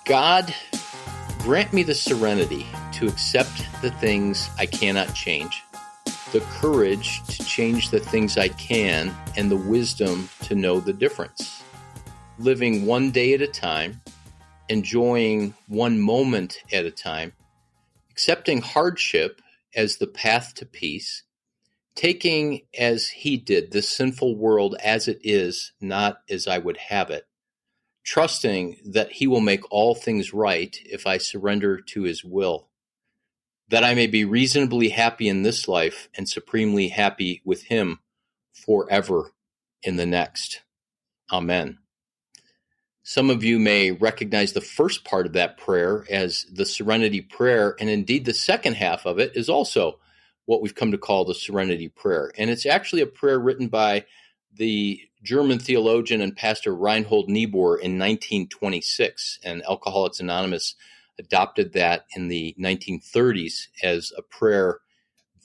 God, grant me the serenity to accept the things I cannot change, the courage to change the things I can, and the wisdom to know the difference. Living one day at a time, enjoying one moment at a time, accepting hardship as the path to peace, taking as he did this sinful world as it is, not as I would have it, trusting that he will make all things right if I surrender to his will, that I may be reasonably happy in this life and supremely happy with him forever in the next. Amen. Some of you may recognize the first part of that prayer as the Serenity Prayer, and indeed the second half of it is also what we've come to call the Serenity Prayer. And it's actually a prayer written by the German theologian and pastor Reinhold Niebuhr in 1926, and Alcoholics Anonymous adopted that in the 1930s as a prayer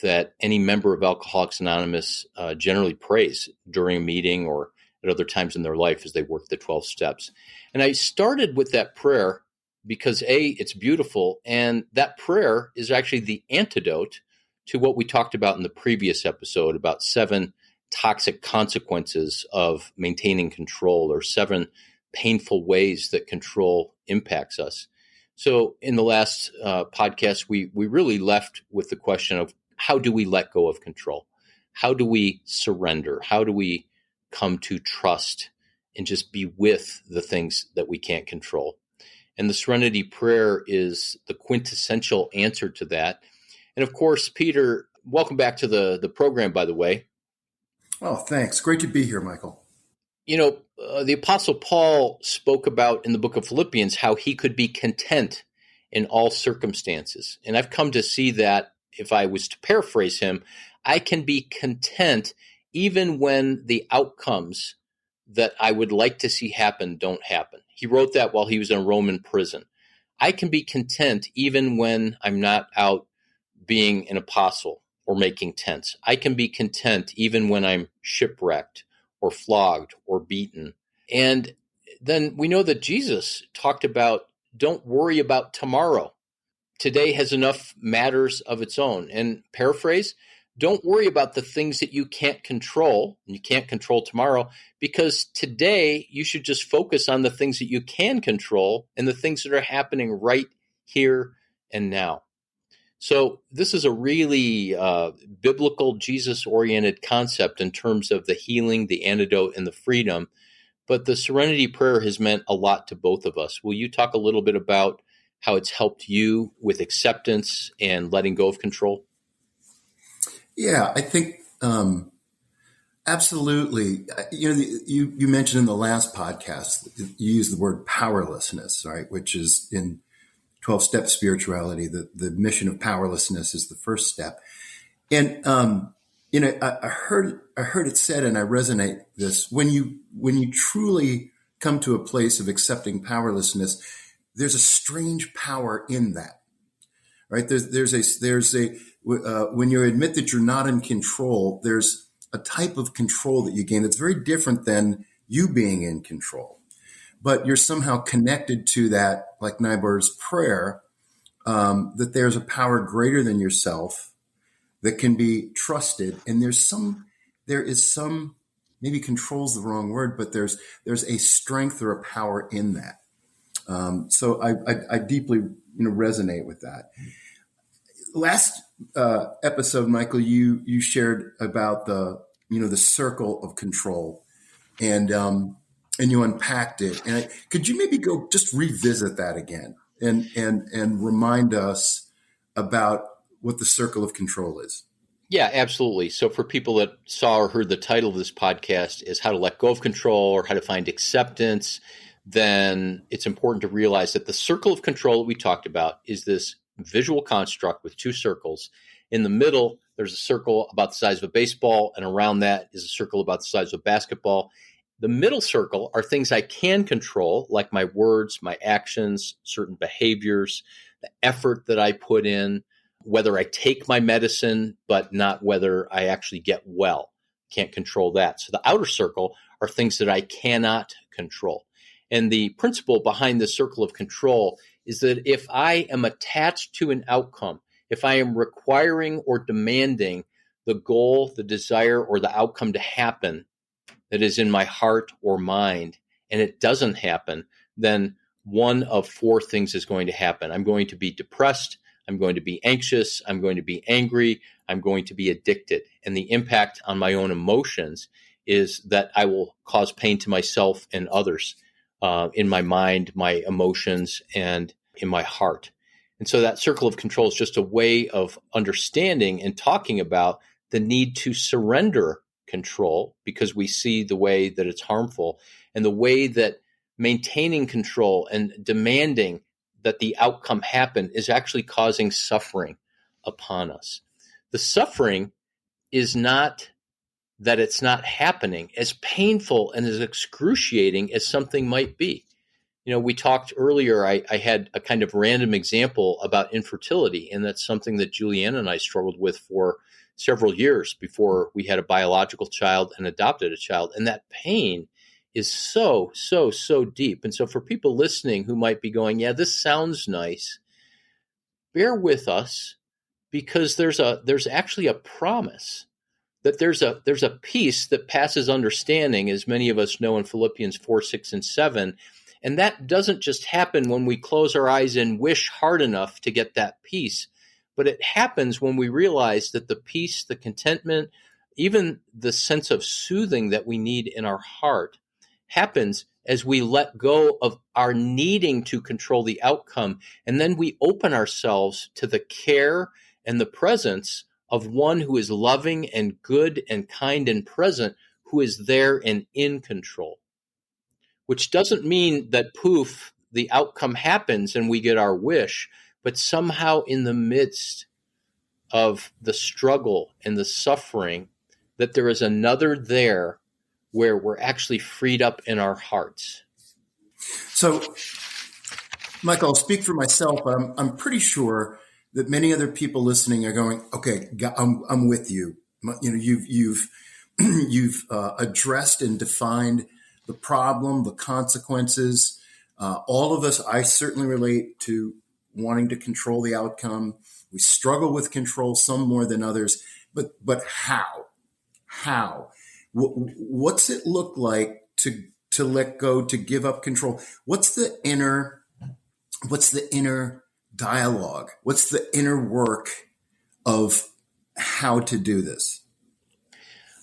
that any member of Alcoholics Anonymous generally prays during a meeting or at other times in their life as they work the 12 steps. And I started with that prayer because A, it's beautiful, and that prayer is actually the antidote to what we talked about in the previous episode about 7 toxic consequences of maintaining control, or 7 painful ways that control impacts us. So in the last podcast, we really left with the question of how do we let go of control? How do we surrender? How do we come to trust and just be with the things that we can't control? And the Serenity Prayer is the quintessential answer to that. And of course, Peter, welcome back to the program, by the way. Oh, thanks. Great to be here, Michael. You know, the Apostle Paul spoke about in the book of Philippians how he could be content in all circumstances. And I've come to see that, if I was to paraphrase him, I can be content even when the outcomes that I would like to see happen don't happen. He wrote that while he was in a Roman prison. I can be content even when I'm not out being an apostle or making tents. I can be content even when I'm shipwrecked or flogged or beaten. And then we know that Jesus talked about, don't worry about tomorrow. Today has enough matters of its own. And paraphrase, don't worry about the things that you can't control, and you can't control tomorrow, because today you should just focus on the things that you can control and the things that are happening right here and now. So this is a really biblical, Jesus-oriented concept in terms of the healing, the antidote, and the freedom. But the Serenity Prayer has meant a lot to both of us. Will you talk a little bit about how it's helped you with acceptance and letting go of control? Yeah, I think absolutely. You mentioned in the last podcast, you used the word powerlessness, right? Which is in 12-step spirituality, the mission of powerlessness is the first step. And, I heard it said, and I resonate this, when you truly come to a place of accepting powerlessness, there's a strange power in that, right? When you admit that you're not in control, there's a type of control that you gain that's very different than you being in control. But you're somehow connected to that, like Niebuhr's prayer, that there's a power greater than yourself that can be trusted. And there is some, maybe control's the wrong word, but there's a strength or a power in that. So I deeply resonate with that. Last episode, Michael, you shared about the circle of control, and you unpacked it. And could you maybe go just revisit that again and remind us about what the circle of control is? Yeah, absolutely. So for people that saw or heard the title of this podcast is How to Let Go of Control or How to Find Acceptance, then it's important to realize that the circle of control that we talked about is this visual construct with 2 circles. In the middle, there's a circle about the size of a baseball, and around that is a circle about the size of a basketball. The middle circle are things I can control, like my words, my actions, certain behaviors, the effort that I put in, whether I take my medicine, but not whether I actually get well. Can't control that. So the outer circle are things that I cannot control. And the principle behind the circle of control is that if I am attached to an outcome, if I am requiring or demanding the goal, the desire, or the outcome to happen that is in my heart or mind, and it doesn't happen, then one of four things is going to happen. I'm going to be depressed. I'm going to be anxious. I'm going to be angry. I'm going to be addicted. And the impact on my own emotions is that I will cause pain to myself and others in my mind, my emotions, and in my heart. And so that circle of control is just a way of understanding and talking about the need to surrender control because we see the way that it's harmful and the way that maintaining control and demanding that the outcome happen is actually causing suffering upon us. The suffering is not that it's not happening, as painful and as excruciating as something might be. You know, we talked earlier, I had a kind of random example about infertility, and that's something that Julianne and I struggled with for several years before we had a biological child and adopted a child. And that pain is so deep. And so for people listening who might be going, yeah, this sounds nice, bear with us, because there's actually a promise that there's a peace that passes understanding, as many of us know in Philippians 4, 6, and 7. And that doesn't just happen when we close our eyes and wish hard enough to get that peace, but it happens when we realize that the peace, the contentment, even the sense of soothing that we need in our heart happens as we let go of our needing to control the outcome. And then we open ourselves to the care and the presence of one who is loving and good and kind and present, who is there and in control. Which doesn't mean that poof, the outcome happens and we get our wish, but somehow in the midst of the struggle and the suffering, that there is another there where we're actually freed up in our hearts. So, Michael, I'll speak for myself, but I'm pretty sure that many other people listening are going, okay, I'm with you. You know, you've addressed and defined the problem, the consequences. All of us, I certainly relate to wanting to control the outcome. We struggle with control, some more than others. But how? How? What's it look like to let go, to give up control? What's the inner dialogue? What's the inner work of how to do this?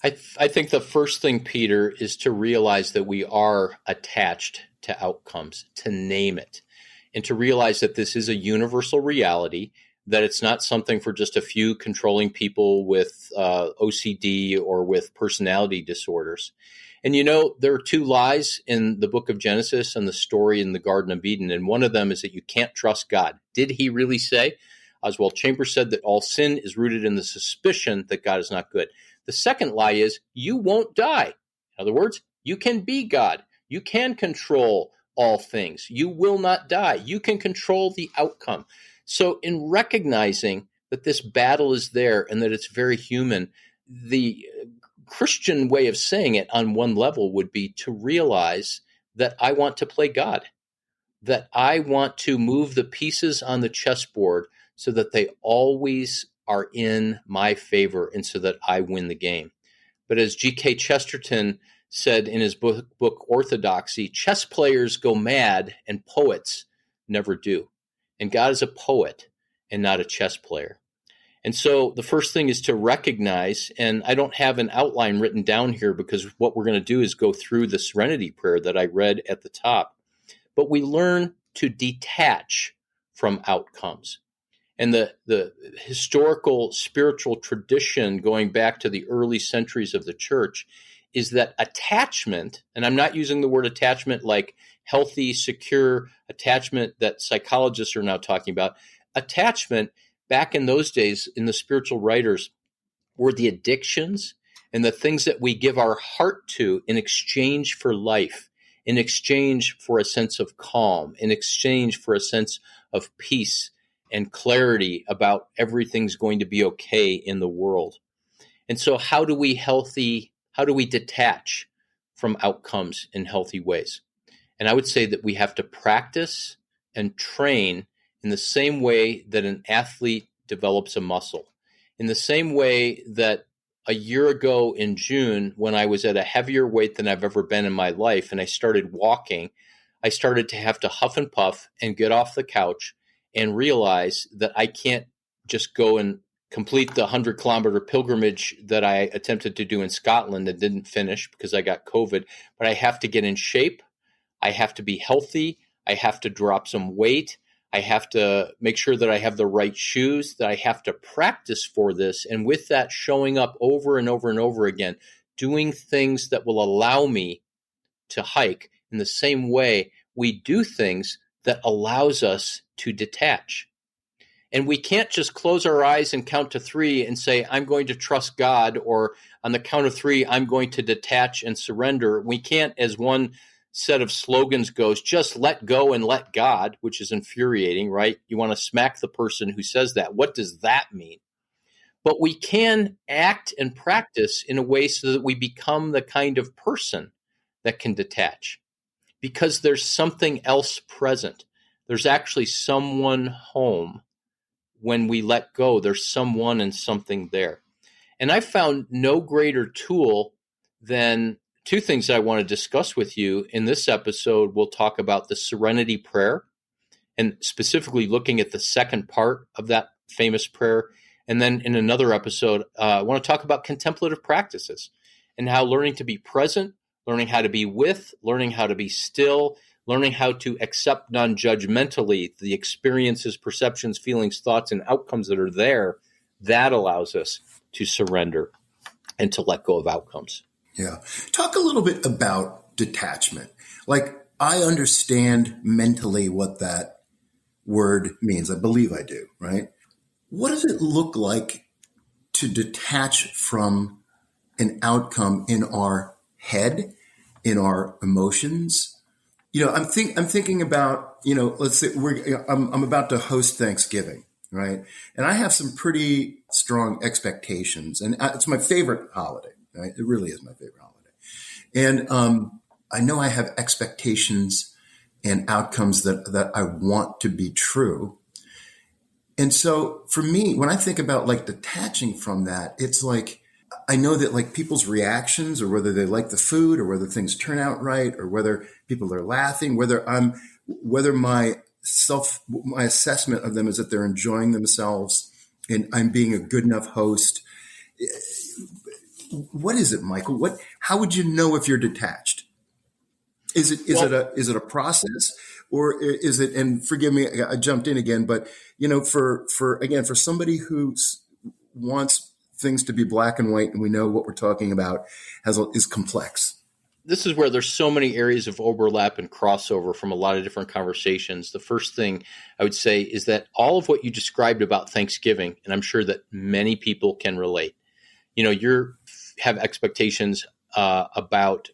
I think the first thing, Peter, is to realize that we are attached to outcomes, to name it, and to realize that this is a universal reality, that it's not something for just a few controlling people with OCD or with personality disorders. And you know, there are two lies in the book of Genesis and the story in the Garden of Eden, and one of them is that you can't trust God. Did he really say? Oswald Chambers said that all sin is rooted in the suspicion that God is not good. The second lie is you won't die. In other words, you can be God. You can control all things. You will not die. You can control the outcome. So in recognizing that this battle is there and that it's very human, the Christian way of saying it on one level would be to realize that I want to play God, that I want to move the pieces on the chessboard so that they always are in my favor and so that I win the game. But as G.K. Chesterton said in his book Orthodoxy, chess players go mad and poets never do. And God is a poet and not a chess player. And so the first thing is to recognize, and I don't have an outline written down here because what we're going to do is go through the Serenity Prayer that I read at the top, but we learn to detach from outcomes. And the historical spiritual tradition going back to the early centuries of the church is that attachment, and I'm not using the word attachment like healthy, secure attachment that psychologists are now talking about. Attachment, back in those days, in the spiritual writers, were the addictions and the things that we give our heart to in exchange for life, in exchange for a sense of calm, in exchange for a sense of peace and clarity about everything's going to be okay in the world. And so how do we detach from outcomes in healthy ways? And I would say that we have to practice and train in the same way that an athlete develops a muscle. In the same way that a year ago in June, when I was at a heavier weight than I've ever been in my life, and I started walking, I started to have to huff and puff and get off the couch and realize that I can't just go and complete the 100-kilometer pilgrimage that I attempted to do in Scotland and didn't finish because I got COVID, but I have to get in shape. I have to be healthy. I have to drop some weight. I have to make sure that I have the right shoes, that I have to practice for this. And with that, showing up over and over and over again, doing things that will allow me to hike in the same way we do things that allows us to detach. And we can't just close our eyes and count to 3 and say, I'm going to trust God, or on the count of 3, I'm going to detach and surrender. We can't, as one set of slogans goes, just let go and let God, which is infuriating, right? You want to smack the person who says that. What does that mean? But we can act and practice in a way so that we become the kind of person that can detach, because there's something else present. There's actually someone home. When we let go, there's someone and something there. And I found no greater tool than 2 things I want to discuss with you. In this episode, we'll talk about the Serenity Prayer, and specifically looking at the second part of that famous prayer. And then in another episode, I want to talk about contemplative practices and how learning to be present, learning how to be with, learning how to be still, learning how to accept non-judgmentally the experiences, perceptions, feelings, thoughts, and outcomes that are there, that allows us to surrender and to let go of outcomes. Yeah. Talk a little bit about detachment. Like, I understand mentally what that word means. I believe I do, right? What does it look like to detach from an outcome in our head, in our emotions? I'm thinking about, let's say I'm about to host Thanksgiving, right? And I have some pretty strong expectations, and it's my favorite holiday, right? It really is my favorite holiday. And I know I have expectations and outcomes that I want to be true. And so for me, when I think about like detaching from that, it's like, I know that like people's reactions, or whether they like the food, or whether things turn out right, or whether people are laughing, whether my assessment of them is that they're enjoying themselves and I'm being a good enough host. What is it, Michael? How would you know if you're detached? Is it a process, or is it, and forgive me, I jumped in again, but for somebody who wants things to be black and white, and we know what we're talking about, is complex. This is where there's so many areas of overlap and crossover from a lot of different conversations. The first thing I would say is that all of what you described about Thanksgiving, and I'm sure that many people can relate, you have expectations about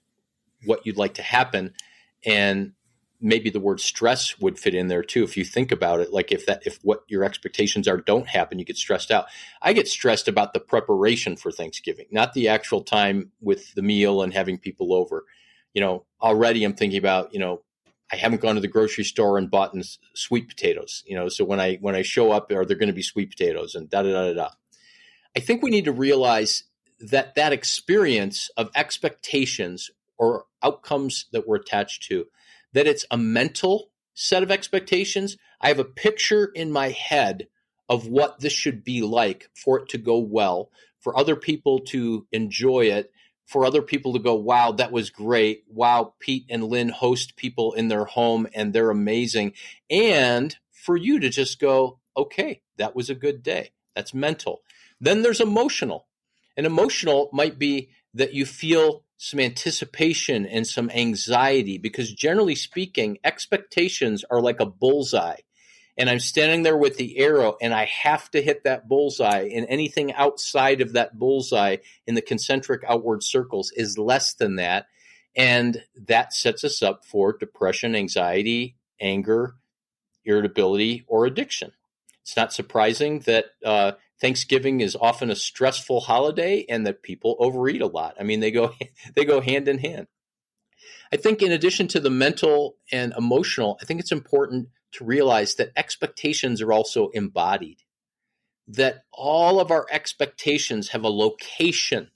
what you'd like to happen, and maybe the word stress would fit in there too. If you think about it, like if what your expectations are don't happen, you get stressed out. I get stressed about the preparation for Thanksgiving, not the actual time with the meal and having people over. Already I'm thinking about, I haven't gone to the grocery store and bought sweet potatoes, so when I show up, are there going to be sweet potatoes and da da da da da. I think we need to realize that experience of expectations or outcomes that we're attached to, that it's a mental set of expectations. I have a picture in my head of what this should be like for it to go well, for other people to enjoy it, for other people to go, wow, that was great. Wow, Pete and Lynn host people in their home and they're amazing. And for you to just go, okay, that was a good day. That's mental. Then there's emotional. And emotional might be that you feel some anticipation and some anxiety, because generally speaking, expectations are like a bullseye. And I'm standing there with the arrow and I have to hit that bullseye, and anything outside of that bullseye in the concentric outward circles is less than that. And that sets us up for depression, anxiety, anger, irritability, or addiction. It's not surprising that Thanksgiving is often a stressful holiday and that people overeat a lot. I mean, they go hand in hand. I think in addition to the mental and emotional, I think it's important to realize that expectations are also embodied, that all of our expectations have a location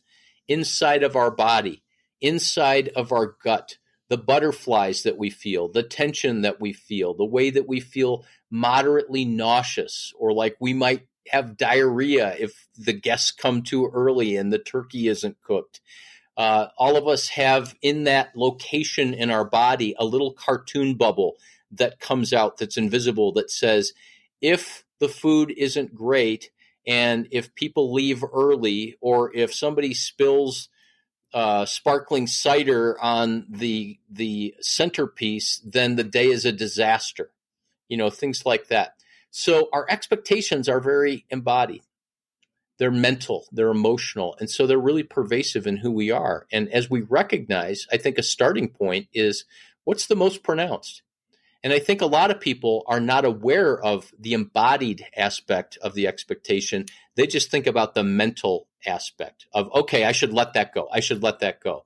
inside of our body, inside of our gut, the butterflies that we feel, the tension that we feel, the way that we feel moderately nauseous, or like we might have diarrhea if the guests come too early and the turkey isn't cooked. All of us have in that location in our body a little cartoon bubble that comes out that's invisible that says, if the food isn't great and if people leave early, or if somebody spills sparkling cider on the centerpiece, then the day is a disaster. Things like that. So our expectations are very embodied. They're mental, they're emotional, and so they're really pervasive in who we are. And as we recognize, I think a starting point is, what's the most pronounced? And I think a lot of people are not aware of the embodied aspect of the expectation. They just think about the mental aspect of, okay, I should let that go. I should let that go.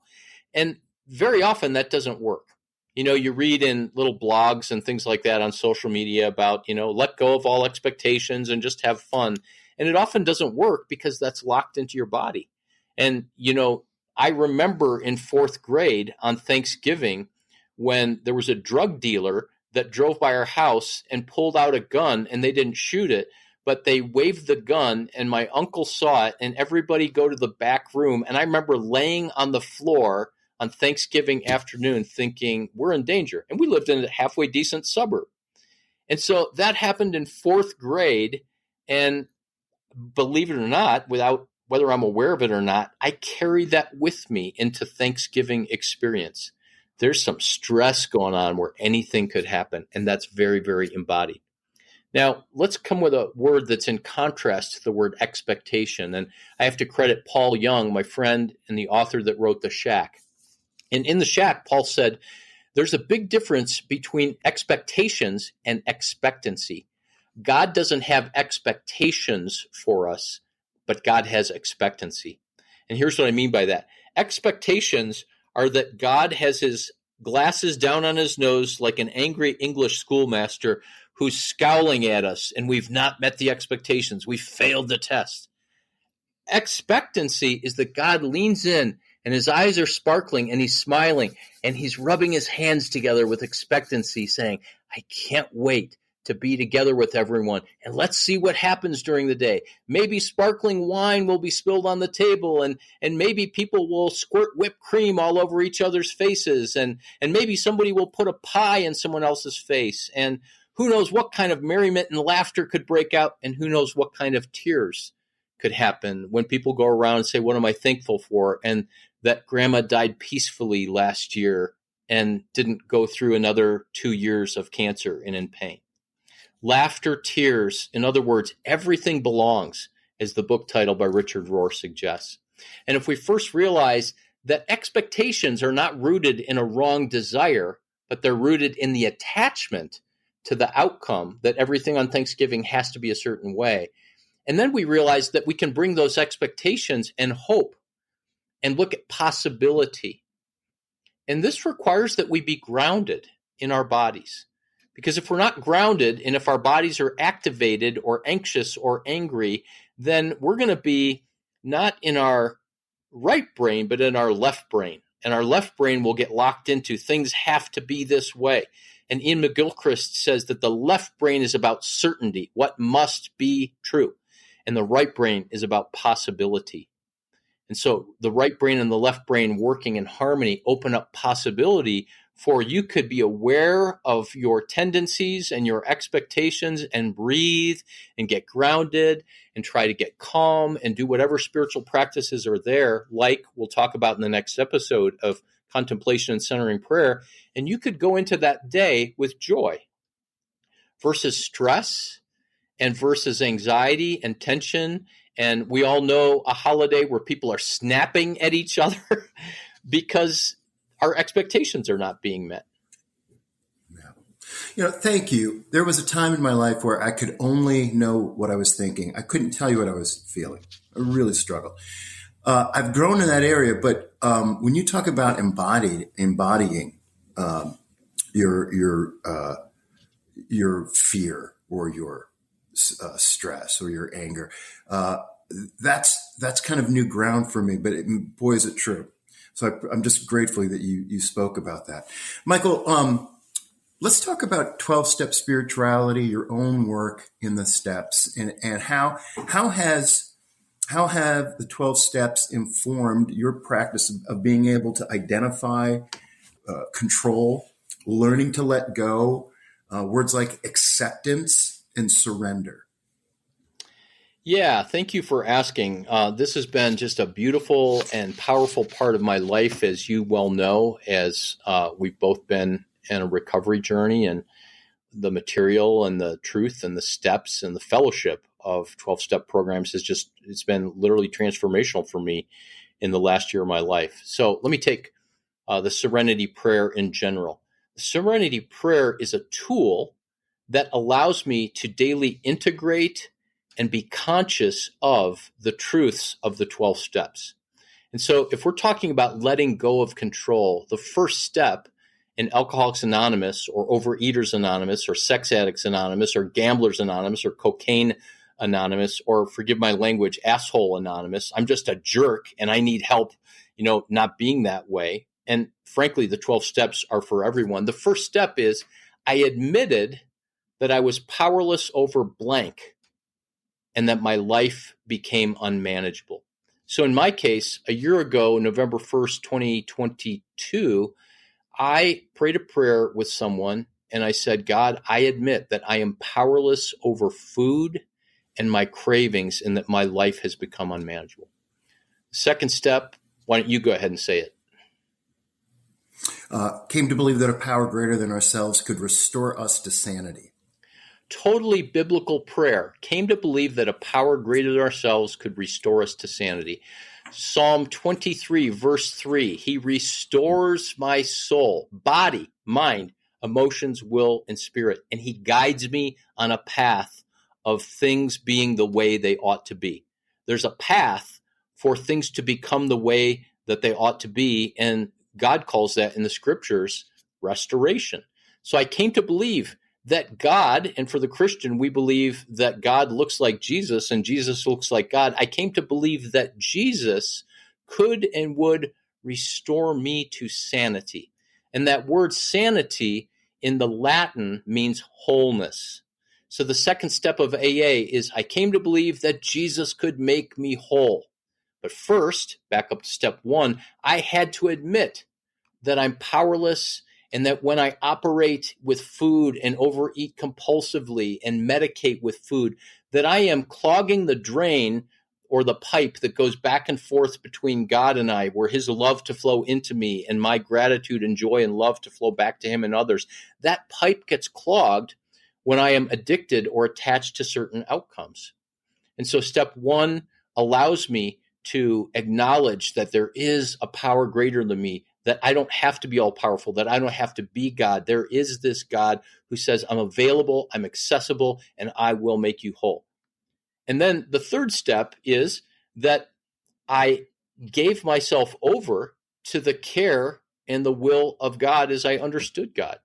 And very often that doesn't work. You read in little blogs and things like that on social media about, let go of all expectations and just have fun. And it often doesn't work because that's locked into your body. And, I remember in fourth grade on Thanksgiving when there was a drug dealer that drove by our house and pulled out a gun, and they didn't shoot it, but they waved the gun, and my uncle saw it, and everybody go to the back room. And I remember laying on the floor on Thanksgiving afternoon thinking, we're in danger. And we lived in a halfway decent suburb. And so that happened in fourth grade. And believe it or not, without whether I'm aware of it or not, I carry that with me into Thanksgiving experience. There's some stress going on where anything could happen, and that's very, very embodied. Now, let's come with a word that's in contrast to the word expectation. And I have to credit Paul Young, my friend and the author that wrote The Shack. And in The Shack, Paul said, there's a big difference between expectations and expectancy. God doesn't have expectations for us, but God has expectancy. And here's what I mean by that. Expectations are that God has his glasses down on his nose like an angry English schoolmaster who's scowling at us, and we've not met the expectations. We failed the test. Expectancy is that God leans in and his eyes are sparkling and he's smiling and he's rubbing his hands together with expectancy, saying, I can't wait to be together with everyone, and let's see what happens during the day. Maybe sparkling wine will be spilled on the table, and maybe people will squirt whipped cream all over each other's faces, and maybe somebody will put a pie in someone else's face, and who knows what kind of merriment and laughter could break out, and who knows what kind of tears could happen when people go around and say, what am I thankful for? And that grandma died peacefully last year and didn't go through another 2 years of cancer and in pain. Laughter, tears, in other words, everything belongs, as the book title by Richard Rohr suggests. And if we first realize that expectations are not rooted in a wrong desire, but they're rooted in the attachment to the outcome that everything on Thanksgiving has to be a certain way. And then we realize that we can bring those expectations and hope and look at possibility. And this requires that we be grounded in our bodies. Because if we're not grounded and if our bodies are activated or anxious or angry, then we're going to be not in our right brain, but in our left brain. And our left brain will get locked into things have to be this way. And Ian McGilchrist says that the left brain is about certainty, what must be true. And the right brain is about possibility. And so the right brain and the left brain working in harmony open up possibility for you could be aware of your tendencies and your expectations and breathe and get grounded and try to get calm and do whatever spiritual practices are there, like we'll talk about in the next episode of contemplation and centering prayer. And you could go into that day with joy versus stress and versus anxiety and tension. And we all know a holiday where people are snapping at each other because our expectations are not being met. Thank you. There was a time in my life where I could only know what I was thinking. I couldn't tell you what I was feeling. I really struggled. I've grown in that area, but when you talk about embodying, your fear or your stress or your anger. That's kind of new ground for me, but boy, is it true. So I'm just grateful that you spoke about that. Michael, let's talk about 12-step spirituality, your own work in the steps, and how have the 12 steps informed your practice of being able to identify, control, learning to let go, words like acceptance and surrender? Yeah, thank you for asking. This has been just a beautiful and powerful part of my life, as you well know, as we've both been in a recovery journey, and the material and the truth and the steps and the fellowship of 12-step programs it's been literally transformational for me in the last year of my life. So let me take the Serenity Prayer in general. The Serenity Prayer is a tool that allows me to daily integrate and be conscious of the truths of the 12 steps. And so if we're talking about letting go of control, the first step in Alcoholics Anonymous or Overeaters Anonymous or Sex Addicts Anonymous or Gamblers Anonymous or Cocaine Anonymous or, forgive my language, Asshole Anonymous, I'm just a jerk and I need help, not being that way. And frankly, the 12 steps are for everyone. The first step is I admitted that I was powerless over blank and that my life became unmanageable. So in my case, a year ago, November 1st, 2022, I prayed a prayer with someone and I said, God, I admit that I am powerless over food and my cravings and that my life has become unmanageable. Second step, why don't you go ahead and say it? Came to believe that a power greater than ourselves could restore us to sanity. Totally biblical prayer. Came to believe that a power greater than ourselves could restore us to sanity. Psalm 23, verse 3, he restores my soul, body, mind, emotions, will, and spirit, and he guides me on a path of things being the way they ought to be. There's a path for things to become the way that they ought to be, and God calls that in the scriptures restoration. So I came to believe that God, and for the Christian, we believe that God looks like Jesus and Jesus looks like God. I came to believe that Jesus could and would restore me to sanity. And that word sanity in the Latin means wholeness. So the second step of AA is I came to believe that Jesus could make me whole. But first, back up to step one, I had to admit that I'm powerless and that when I operate with food and overeat compulsively and medicate with food, that I am clogging the drain or the pipe that goes back and forth between God and I, where his love to flow into me and my gratitude and joy and love to flow back to him and others. That pipe gets clogged when I am addicted or attached to certain outcomes. And so step one allows me to acknowledge that there is a power greater than me, that I don't have to be all powerful, that I don't have to be God. There is this God who says, I'm available, I'm accessible, and I will make you whole. And then the third step is that I gave myself over to the care and the will of God as I understood God.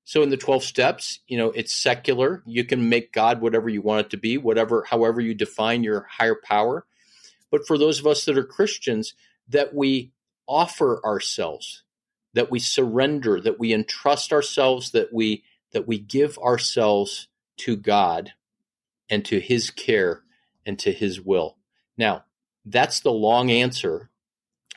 So in the 12 steps, it's secular. You can make God whatever you want it to be, however you define your higher power. But for those of us that are Christians, that we offer ourselves, that we surrender, that we entrust ourselves, that we give ourselves to God and to his care and to his will. Now, that's the long answer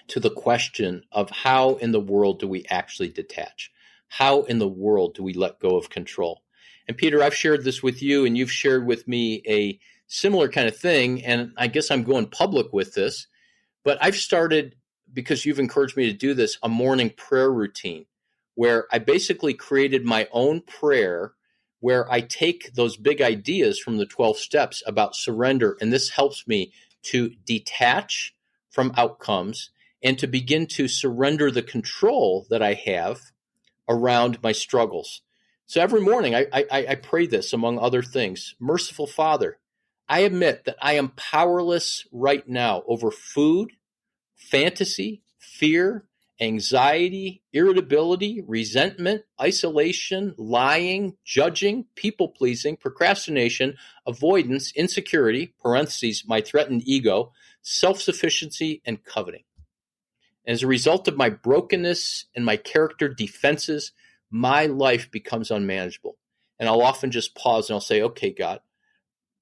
to the question of how in the world do we actually detach? How in the world do we let go of control? And Peter, I've shared this with you and you've shared with me a similar kind of thing. And I guess I'm going public with this, but I've started, because you've encouraged me to do this, a morning prayer routine where I basically created my own prayer where I take those big ideas from the 12 steps about surrender. And this helps me to detach from outcomes and to begin to surrender the control that I have around my struggles. So every morning I pray this, among other things. Merciful Father, I admit that I am powerless right now over food, fantasy, fear, anxiety, irritability, resentment, isolation, lying, judging, people-pleasing, procrastination, avoidance, insecurity, parentheses, my threatened ego, self-sufficiency, and coveting. As a result of my brokenness and my character defenses, my life becomes unmanageable. And I'll often just pause and I'll say, okay, God,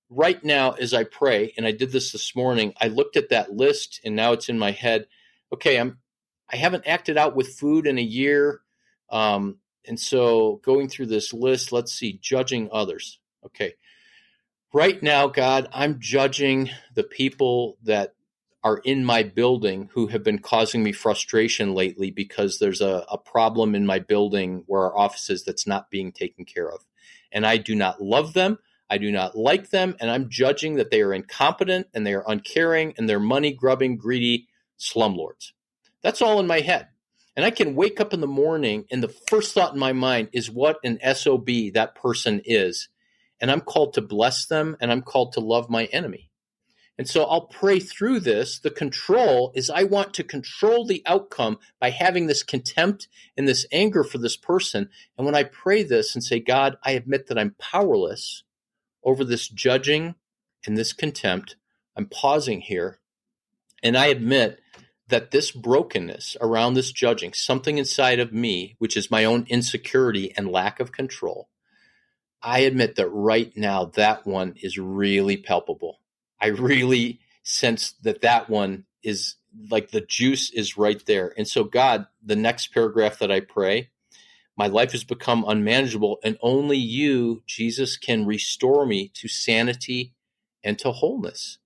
right now as I pray, and I did this morning, I looked at that list and now it's in my head. Okay, I haven't acted out with food in a year. And so going through this list, let's see, judging others. Okay. Right now, God, I'm judging the people that are in my building who have been causing me frustration lately because there's a problem in my building where our office is that's not being taken care of. And I do not love them. I do not like them. And I'm judging that they are incompetent and they are uncaring and they're money-grubbing, greedy slumlords. That's all in my head. And I can wake up in the morning and the first thought in my mind is what an SOB that person is. And I'm called to bless them and I'm called to love my enemy. And so I'll pray through this. The control is I want to control the outcome by having this contempt and this anger for this person. And when I pray this and say, God, I admit that I'm powerless over this judging and this contempt, I'm pausing here. And I admit that this brokenness around this judging, something inside of me, which is my own insecurity and lack of control, I admit that right now that one is really palpable. I really sense that one is like the juice is right there. And so God, the next paragraph that I pray, my life has become unmanageable and only you, Jesus, can restore me to sanity and to wholeness.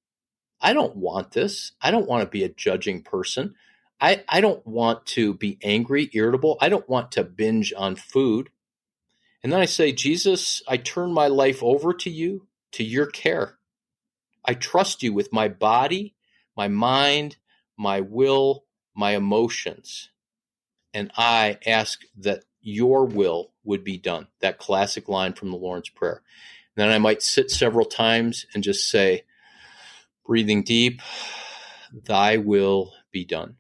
I don't want this. I don't want to be a judging person. I don't want to be angry, irritable. I don't want to binge on food. And then I say, Jesus, I turn my life over to you, to your care. I trust you with my body, my mind, my will, my emotions. And I ask that your will would be done. That classic line from the Lord's Prayer. And then I might sit several times and just say, breathing deep, thy will be done.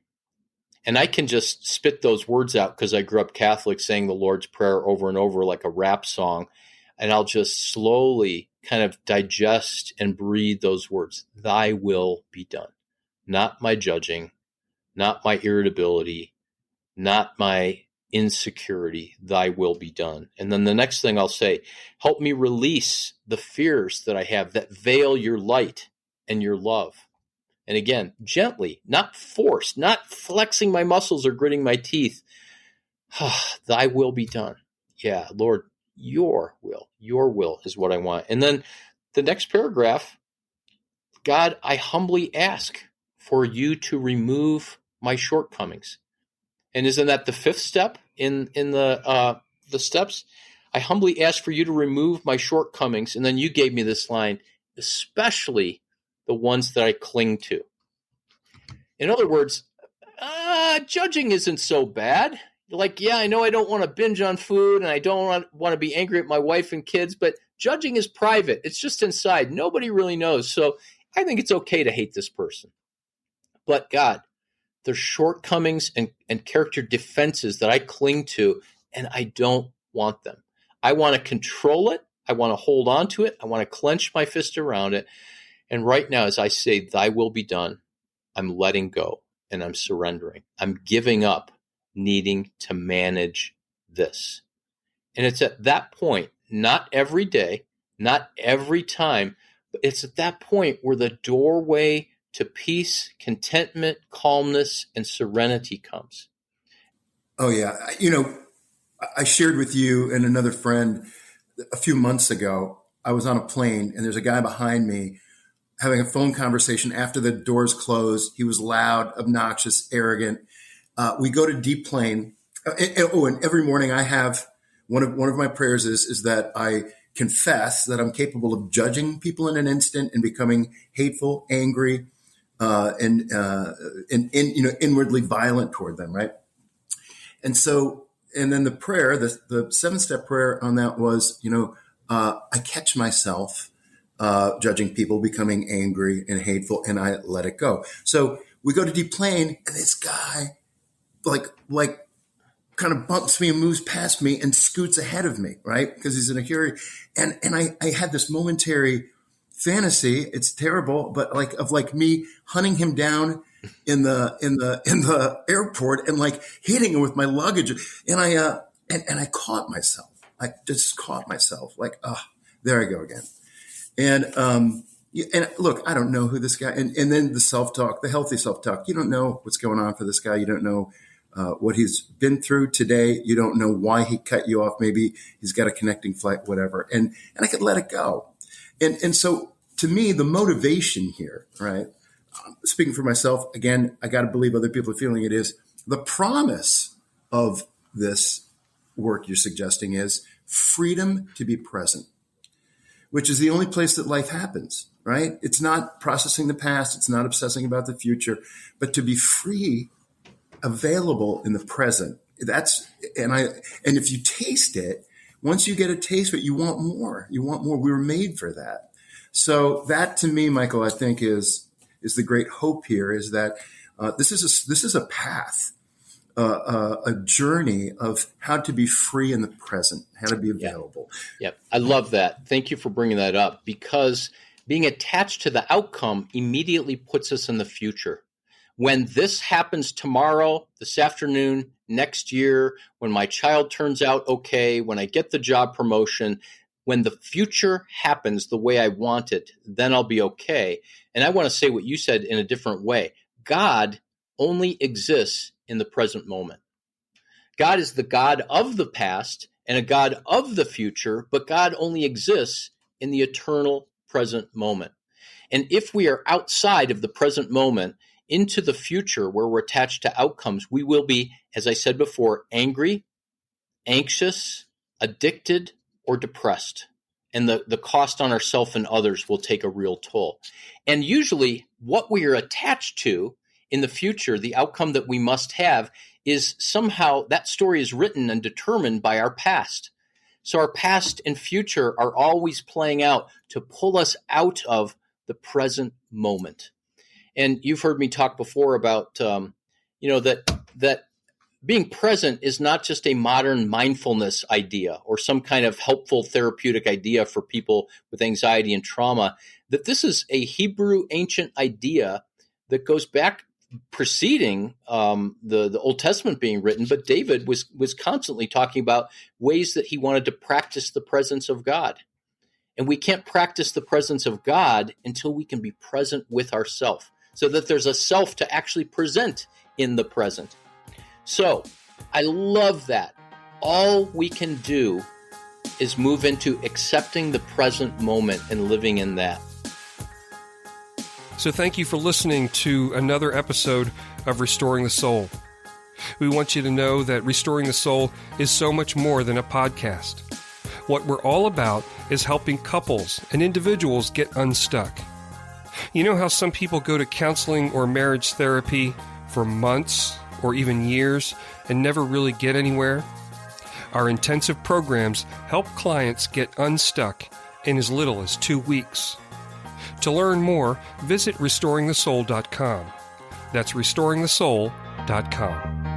And I can just spit those words out because I grew up Catholic saying the Lord's Prayer over and over like a rap song. And I'll just slowly kind of digest and breathe those words. Thy will be done. Not my judging, not my irritability, not my insecurity. Thy will be done. And then the next thing I'll say, help me release the fears that I have that veil your light and your love. And again, gently, not forced, not flexing my muscles or gritting my teeth. Thy will be done. Yeah, Lord, your will is what I want. And then the next paragraph, God, I humbly ask for you to remove my shortcomings. And isn't that the fifth step in the steps? I humbly ask for you to remove my shortcomings. And then you gave me this line, especially the ones that I cling to. In other words, judging isn't so bad. Like, yeah, I know I don't want to binge on food and I don't want to be angry at my wife and kids, but judging is private. It's just inside. Nobody really knows. So I think it's okay to hate this person. But God, there's shortcomings and character defenses that I cling to, and I don't want them. I want to control it. I want to hold on to it. I want to clench my fist around it. And right now, as I say, thy will be done, I'm letting go and I'm surrendering. I'm giving up needing to manage this. And it's at that point, not every day, not every time, but it's at that point where the doorway to peace, contentment, calmness, and serenity comes. Oh, yeah. I shared with you and another friend a few months ago, I was on a plane and there's a guy behind me having a phone conversation after the doors closed. He was loud, obnoxious, arrogant. We go to deplane. And every morning I have one of my prayers is that I confess that I'm capable of judging people in an instant and becoming hateful, angry, and inwardly violent toward them. Right. And then the prayer, the 7-step prayer on that was, I catch myself judging people, becoming angry and hateful, and I let it go. So we go to deplane, and this guy like kind of bumps me and moves past me and scoots ahead of me, right? Because he's in a hurry. And I had this momentary fantasy. It's terrible, but like me hunting him down in the airport and like hitting him with my luggage. And I caught myself. I just caught myself like, oh, there I go again. And look, I don't know who this guy, and then the self-talk, the healthy self-talk, you don't know what's going on for this guy. You don't know what he's been through today. You don't know why he cut you off. Maybe he's got a connecting flight, whatever. And I could let it go. And so to me, the motivation here, right? Speaking for myself, again, I got to believe other people are feeling it, is the promise of this work you're suggesting is freedom to be present, which is the only place that life happens, right? It's not processing the past. It's not obsessing about the future, but to be free, available in the present. And if you taste it, once you get a taste of it, you want more. You want more. We were made for that. So that, to me, Michael, I think is the great hope here, is that this is a path, a journey of how to be free in the present, how to be available. Yep. I love that. Thank you for bringing that up, because being attached to the outcome immediately puts us in the future. When this happens tomorrow, this afternoon, next year, when my child turns out okay, when I get the job promotion, when the future happens the way I want it, then I'll be okay. And I want to say what you said in a different way. God only exists in the present moment. God is the God of the past and a God of the future, but God only exists in the eternal present moment. And if we are outside of the present moment into the future where we're attached to outcomes, we will be, as I said before, angry, anxious, addicted, or depressed. And the cost on ourselves and others will take a real toll. And usually what we are attached to in the future, the outcome that we must have, is somehow that story is written and determined by our past. So our past and future are always playing out to pull us out of the present moment. And you've heard me talk before about, that being present is not just a modern mindfulness idea or some kind of helpful therapeutic idea for people with anxiety and trauma, that this is a Hebrew ancient idea that goes back preceding the Old Testament being written. But David was constantly talking about ways that he wanted to practice the presence of God. And we can't practice the presence of God until we can be present with ourselves, so that there's a self to actually present in the present. So I love that. All we can do is move into accepting the present moment and living in that. So thank you for listening to another episode of Restoring the Soul. We want you to know that Restoring the Soul is so much more than a podcast. What we're all about is helping couples and individuals get unstuck. You know how some people go to counseling or marriage therapy for months or even years and never really get anywhere? Our intensive programs help clients get unstuck in as little as 2 weeks. To learn more, visit restoringthesoul.com. That's restoringthesoul.com.